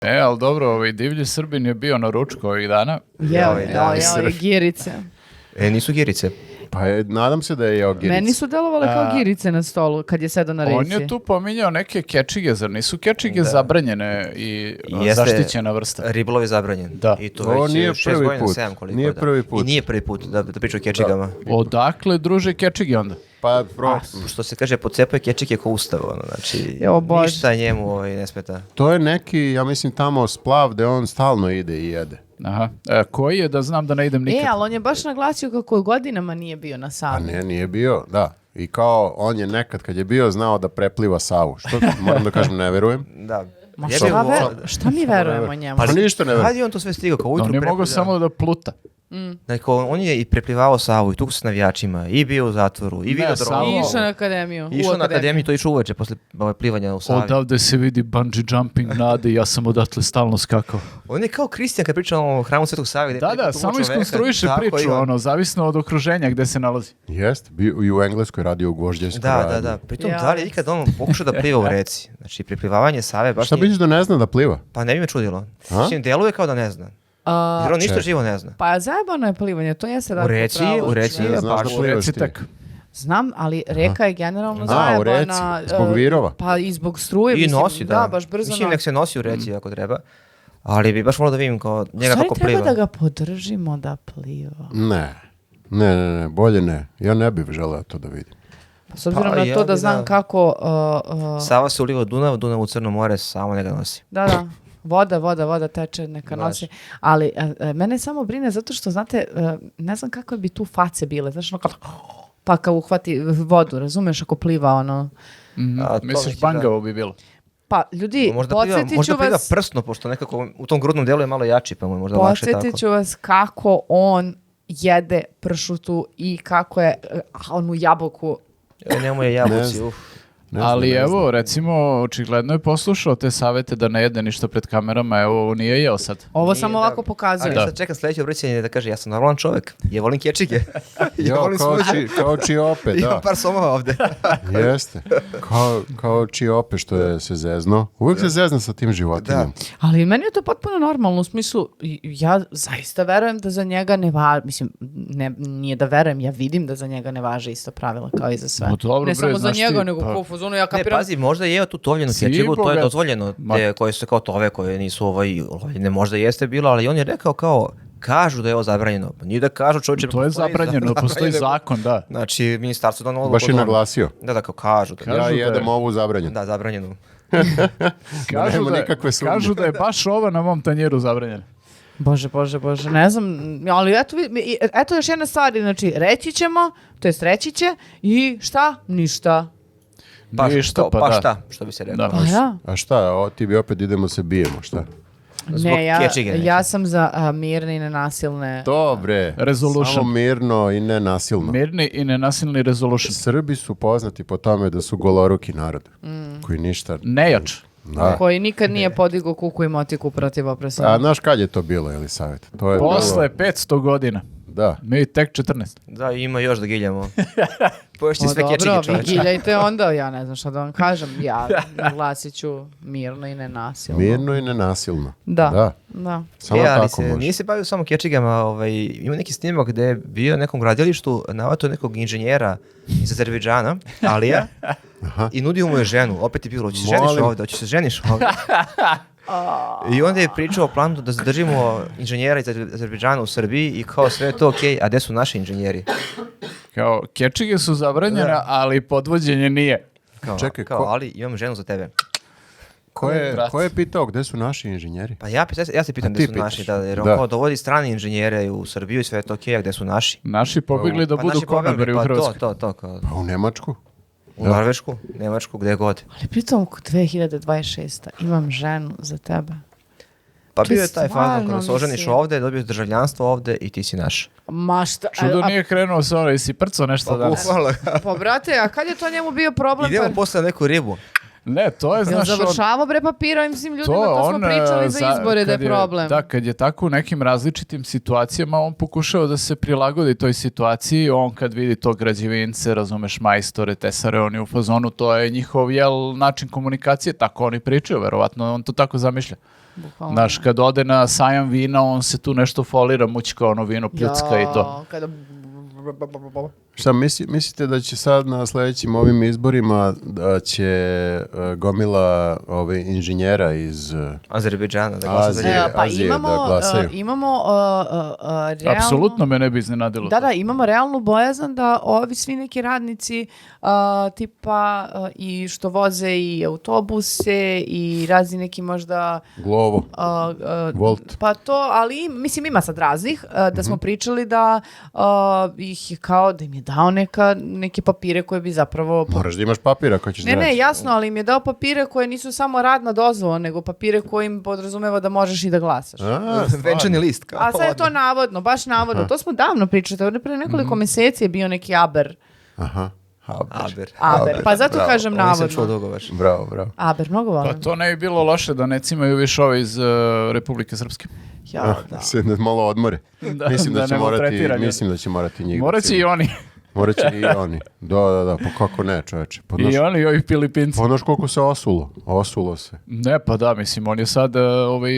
Ali dobro, divlji Srbin je bio na ručku ovih dana. Jeo, girice. Nisu girice. Pa nadam se da je jeo girice. Meni su delovale kao girice na stolu kad je sedao na reci. On je tu pominjao neke kečige, zar nisu kečige zabranjene i zaštićena vrsta? Ribolov je zabranjen. Da. I to Ovo već nije 6 prvi godina, put. 7 koliko. Nije prvi put. I nije prvi put da priča o kečigama. Odakle druže kečige onda? Pa Što se kaže, pocepaju kečike ko ustav, znači Bože. ništa njemu ne smeta. to je neki, ja mislim, tamo splav gde on stalno ide i jede. Aha. Koji je da znam da ne idem nikad? Ali on je baš naglasio kako godinama nije bio na A Savi. ne, nije bio, da. I kao on je nekad kad je bio znao da prepliva Savu. Što moram da kažem, ne verujem. Da. Ma Jebe šta mi verujemo njemu? Pa ništa ne verujem. Kad je on to sve stigao? Kao ujutru On je mogao samo da pluta. Dakle, on je i preplivao Savu i tukao s navijačima, i bio u zatvoru, i video samo- drogu. I išao na akademiju. Išao na akademiju, to išao uveče posle plivanja u Savi. Odavde se vidi bungee jumping nade, ja sam odatle stalno skakao. On je kao Kristijan kad priča o hramu Svetog Save. Da, samo iskonstruiše priču, zavisno od okruženja gde se nalazi. Jest, bio i u Engleskoj radio u Gvožđevskoj radnju. Da. Pritom, da li je ikad on pokušao da pliva u reci? Znači, preplivavanje Save baš Šta nije... misliš da ne zna da pliva? Pa ne bi me čudilo. A? Mislim, deluje kao da ne zna. Jer on ništa živo ne zna. Pa zajebano je plivanje, to jeste da U reci je Znaš baš... da plivaš ti? Tek. Znam, ali reka je generalno u zajebana. reci, zbog virova. Pa i zbog struje. I mislim, nosi, da. baš brzo Mislim, nek se nosi u reci ako treba. Ali bi baš volio da vidim kao njega kako treba pliva. da ga podržimo da pliva. Ne, bolje ne. Ja ne bih želeo to da vidim. Pa s obzirom Pa, na ja to da bi znam da. kako... Sava se uliva u Dunav, Dunav u Crno more, samo ne ga nosi. Da. Voda teče, neka nosi. Ali mene samo brine zato što, znate, ne znam kakve bi tu face bile. Znaš, pa kao uhvati vodu, razumeš, ako pliva ono... Misliš bangavo bi bilo? Pa, ljudi, podsjetit ću Možda pliva vas... prsno, pošto nekako u tom grudnom delu je malo jači, pa mu je možda lakše tako. Podsjetit ću vas kako on jede pršutu i kako je onu jabuku. Njemu je jabuci, Ali evo, recimo, očigledno je poslušao te savete da ne jede ništa pred kamerama, evo, ovo nije jeo sad. Ovo samo ovako pokazuje. Ali sad čekam sljedeće obraćanje da kaže, ja sam normalan čovjek, ja volim kečige. Jo, kao Čiope, da. Imam par somova ovde. Jeste. Kao Čiope što se zezno. Uvijek se zezna sa tim životinjom. Ali meni je to potpuno normalno, u smislu, ja zaista verujem da za njega ne važi, mislim, nije da verujem, ja vidim da za njega ne važe isto pravila kao i za sve. Ne samo za njega, nego kao fuzonu, ja kapiram. Ne, pazi, možda je tu tovljenu kečigu, to je dozvoljeno, koje su kao tove koje nisu ne možda jeste bilo, ali on je rekao kao, kažu da je ovo zabranjeno. Nije da kažu, čovječe, to je zabranjeno, postoji zakon, da. Znači, ministarstvo donalo... Baš je naglasio. Da, kao kažu. Ja jedem ovu zabranjenu. Da, zabranjenu. Kažu da je baš ova na mom tanjeru zabranjena. Bože, ne znam, ali eto još jedna stvar, znači reći ćemo, to jest reći će i šta? Ništa. Pa šta, što bi se rekao. Pa ja. A šta, ti bi opet idemo se bijemo, šta? Ne, ja sam za mirne i nenasilne... Dobre, resolution. Samo mirno i nenasilno. Mirni i nenasilni resolution. Srbi su poznati po tome da su goloruki narod, koji ništa... Nejač. Da. Koji nikad nije podigao kuku i motiku protiv opresora. A znaš kad je to bilo, Jelisaveta? To je posle 500 godina. Da. Mi tek 14. Da, ima još da giljamo. Poješći sve kečige, dobro, vi čoveče. giljajte onda, ja ne znam šta da vam kažem. Ja glasit ću mirno i nenasilno. Mirno i nenasilno. Da. Samo ali tako može. nije se bavio samo kečigama, ima neki snimak gde je bio na nekom gradilištu, navato nekog inženjera iz Azerbejdžana, Alija, i nudio mu je ženu. Opet je bilo, hoćeš se ženiš ovde, hoćeš se ženiš ovde. I onda je pričao o planu da zadržimo inženjera iz Azerbejdžana u Srbiji i kao sve je to okej, a gde su naši inženjeri? Kao, kečige su zabranjene, ali podvođenje nije. Čekaj, ali imam ženu za tebe. Ko je pitao gde su naši inženjeri? Pa ja se pitam gde su naši, jer on kao dovodi strane inženjere u Srbiju i sve je to okej, a gde su naši? Naši pobjegli da budu konobari u Hrvatskoj. To. Pa u Nemačku. U Norvešku, Nemačku, gde god. Ali pritom 2026. imam ženu za tebe. Pa bio je taj fazon kada se oženiš ovde, dobiješ državljanstvo ovde i ti si naš. Ma šta? Čudo nije krenuo sa ono, si prco nešto danas. Pa brate, a kad je to njemu bio problem? Idemo posle neku ribu. Ne, to je, znaš... Završavao bre papira im svim ljudima, to smo pričali za izbore da je problem. Da, kad je tako u nekim različitim situacijama, on pokušao da se prilagodi toj situaciji, on kad vidi to građevince, razumeš, majstore, tesare, oni u fazonu, to je njihov način komunikacije, tako oni pričaju, verovatno, on to tako zamišlja. Bukvalno. Znaš, kad ode na sajam vina, on se tu nešto folira, mućka ono vino, pljucka i to. Kada... Šta mislite da će sad na sljedećim ovim izborima da će gomila inženjera iz Azerbejdžana da glasa za njega? Pa Azije da glasaju? imamo realno... Apsolutno me ne bi iznenadilo. Da, imamo realnu bojazan da ovi svi neki radnici tipa i što voze i autobuse i razni neki možda... Glovo, Volt. Pa to, ali mislim ima sad raznih, da smo pričali da ih je kao da im je dao neke papire koje bi zapravo... Moraš da imaš papira koji ćeš Ne, jasno, ali im je dao papire koje nisu samo radna dozvola, nego papire koje im podrazumeva da možeš i da glasaš. Venčani list. Kao A sad je to navodno, baš navodno. To smo davno pričali, pre nekoliko meseci je bio neki Aber. Aha. Aber. Pa zato kažem navodno. Nisam čuo dugo baš. Bravo. Aber, mnogo volim. Pa to ne bi bilo loše da ne cimaju više ove iz Republike Srpske. Ja, da. Se malo odmore. Mislim da će morati njih. Morat će i oni. Morat će i oni. Da, pa kako ne, čoveče. I oni i ovi Filipinci. Pa znaš koliko se osulo se. Ne, pa da, mislim, on je sad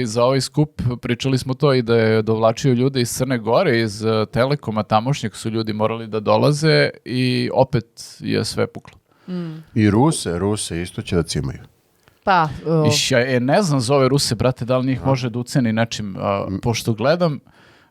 za ovaj skup, pričali smo to i da je dovlačio ljude iz Crne Gore, iz Telekoma tamošnjeg su ljudi morali da dolaze i opet je sve puklo. I Ruse isto će da cimaju. Pa, ne znam za ove Ruse, brate, da li njih može da uceni nečim, pošto gledam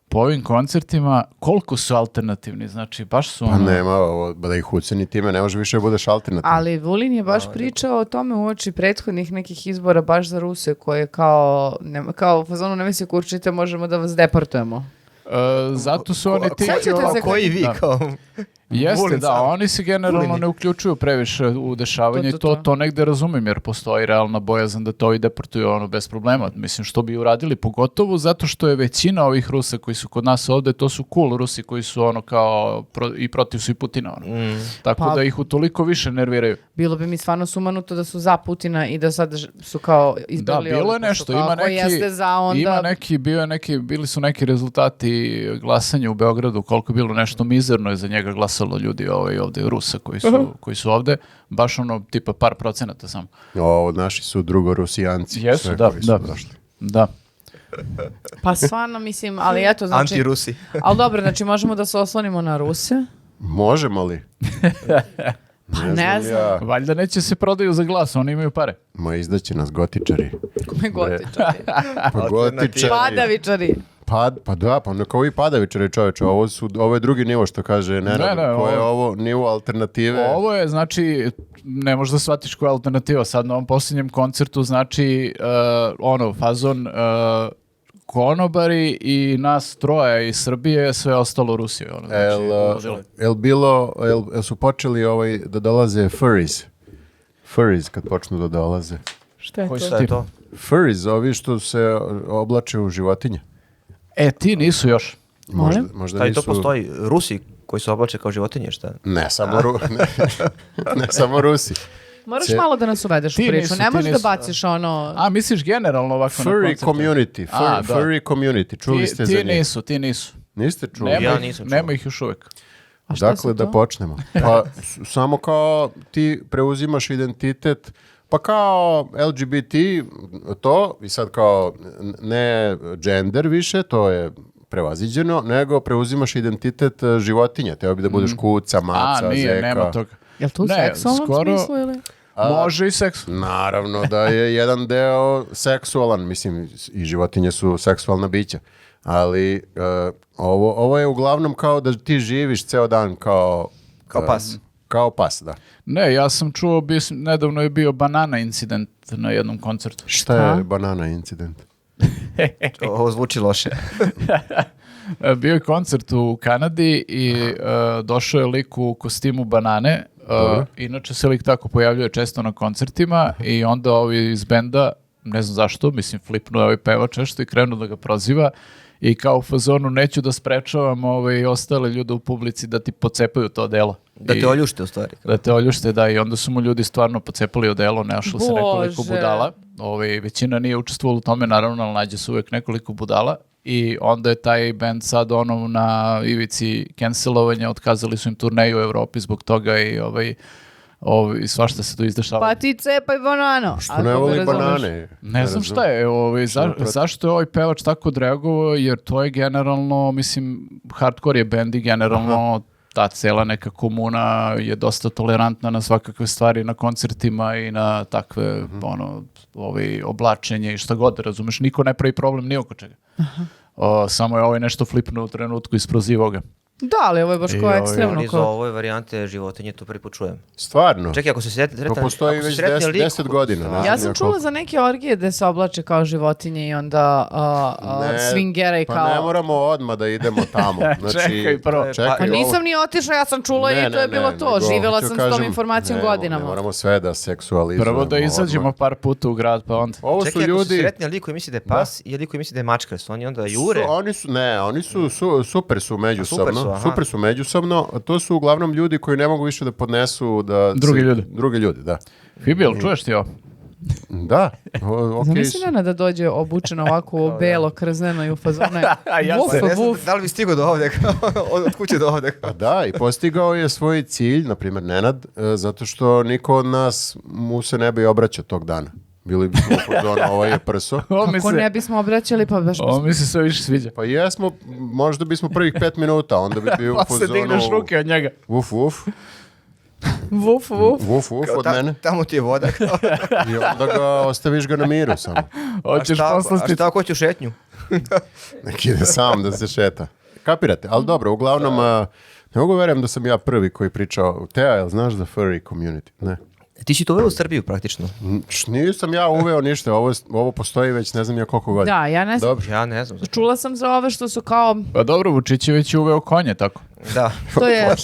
po ovim koncertima, koliko su alternativni, znači baš su... Pa nema, da ih uceni time, ne može više da budeš alternativni. Ali Vulin je baš pričao o tome uoči prethodnih nekih izbora baš za Ruse, koje kao u fazonu ne misli kurčite, možemo da vas deportujemo. Zato su oni ti... Koji vi kao... Jeste, da, oni se generalno ne uključuju previše u dešavanje i to negde razumem, jer postoji realna bojazan da to i deportuju bez problema. Mislim, što bi uradili, pogotovo zato što je većina ovih Rusa koji su kod nas ovde, to su cool Rusi koji su kao i protiv su i Putina. Tako da ih utoliko više nerviraju. Bilo bi mi stvarno sumanuto da su za Putina i da sad su kao izbili... Da, bilo je nešto, bili su neki rezultati glasanja u Beogradu, koliko je bilo nešto mizerno je za njega glasalo ljudi ovde Rusa koji su ovde, baš tipa par procenata samo. Naši su drugorusijanci. Jesu, da. Pa stvarno mislim, ali eto, znači... Anti-Rusi. Ali dobro, znači možemo da se oslonimo na Ruse. Možemo li? Ne znam. Valjda neće se prodaju za glas, oni imaju pare. Ma izdaće nas gotičari. Kome gotičari? Pa gotičari. Padavičari. Pa kao i padavičari, čoveče, ovo je drugi nivo što kaže Nenad, koje je ovo nivo alternative. Ovo je, znači, ne možeš da shvatiš koja je alternativa, sad na ovom posljednjem koncertu, znači, fazon konobari i nas troje iz Srbije, sve ostalo Rusije. Jel su počeli da dolaze furries kad počnu da dolaze? Šta je to? Furries, ovi što se oblače u životinje. Ti nisu još. Možda šta i nisu... to postoji? Rusi koji se oblače kao životinje, šta? Ne samo Rusi. Moraš malo da nas uvedeš u priču, ne možeš da baciš ono... A, misliš generalno ovako na koncertu? Furry community, čuli ste za njih? Ti nisu. Niste čuli? Ja nisam čuo. Nema ih još uvek. Dakle, da počnemo. Pa, samo kao ti preuzimaš identitet, pa kao LGBT to, i sad kao ne gender više, to je prevaziđeno, nego preuzimaš identitet životinja. Teo bi da budeš kuca, maca, zeka. Nema toga. Je li to u seksualnom smislu ili? Može i seksualno. Naravno da je jedan deo seksualan, mislim, i životinje su seksualna bića. Ali ovo je uglavnom kao da ti živiš ceo dan kao pas. Kao pas, da. Ne, ja sam čuo, nedavno je bio banana incident na jednom koncertu. Šta je banana incident? Ovo zvuči loše. Bio je koncert u Kanadi i došao je lik u kostimu banane. Inače se lik tako pojavljuje često na koncertima i onda ovi iz benda, ne znam zašto, mislim flipnuo je ovaj pevač nešto i krenuo da ga proziva i kao u fazonu neću da sprečavam ostale ljude u publici da ti pocepaju to delo. Da te oljušte u stvari. Da te oljušte, da, i onda su mu ljudi stvarno pocepali odelo, našlo se nekoliko budala. Većina nije učestvovala u tome, naravno, ali nađe se uvek nekoliko budala. I onda je taj band sad na ivici cancelovanja, otkazali su im turneju u Evropi zbog toga i I svašta se tu izdešava. Pa ti cepaj banano. Što ne voli banane? Ne znam šta je, zašto je ovaj pevač tako odreagovao, jer to je generalno, mislim, hardcore je bend i generalno ta cela neka komuna je dosta tolerantna na svakakve stvari na koncertima i na takve, oblačenje i šta god, razumeš, niko ne pravi problem ni oko čega. Samo je nešto flipnuo u trenutku isprozivao ga. Da, ali ovo je baš kao ekstremno. Iz ove varijante životinje to prvi put čujem. Stvarno? Čekaj, ako se sretne... To postoji već 10 godina. Ja sam čula za neke orgije gde se oblače kao životinje i onda swingera i kao... Pa ne moramo odmah da idemo tamo. Znači, čekaj prvo. Pa nisam ni otišla, ja sam čula i to je bilo to. Živela sam s tom informacijom godinama. Ne moramo sve da seksualizujemo. Prvo da izađemo par puta u grad, pa onda... Ovo su ljudi... Ako se sretne lik koji misli da je pas i lik koji misli da je mačka, su oni onda jure? Oni su super su međusobno. Super su međusobno, to su uglavnom ljudi koji ne mogu više da podnesu da... Drugi ljudi, da. Fibi, jel čuješ ti ovo? Da, okej. Zamisli Nena da dođe obučen ovako u belo, krzneno i u fazone. Da li bi stigao do ovde, od kuće do ovde? Da, i postigao je svoj cilj, na primjer Nenad, zato što niko od nas mu se ne bi obraćao tog dana. Bili bismo u fazonu, ovo je prso. Kako ne bismo obraćali, pa baš... Ovo mi se sve više sviđa. Pa jesmo, možda bismo prvih 5 minuta, onda bi bio u fazonu... Pa se digneš ruke od njega. Vuf, vuf. Vuf, vuf. Vuf, vuf od mene. Tamo ti je voda. I onda ostaviš ga na miru samo. Hoćeš poslati... A šta ako hoću šetnju? Nek ide sam da se šeta. Kapirate? Ali dobro, uglavnom, ne mogu verujem da sam ja prvi koji pričao. Teja, jel znaš za furry community? Ne. Ti si to uveo u Srbiju praktično. Nisam ja uveo ništa, ovo postoji već ne znam ja koliko godina. Da, ja ne znam. Dobro. Ja ne znam. Čula sam za ove što su kao... Pa dobro, Vučićević je uveo konje, tako. Da. To je...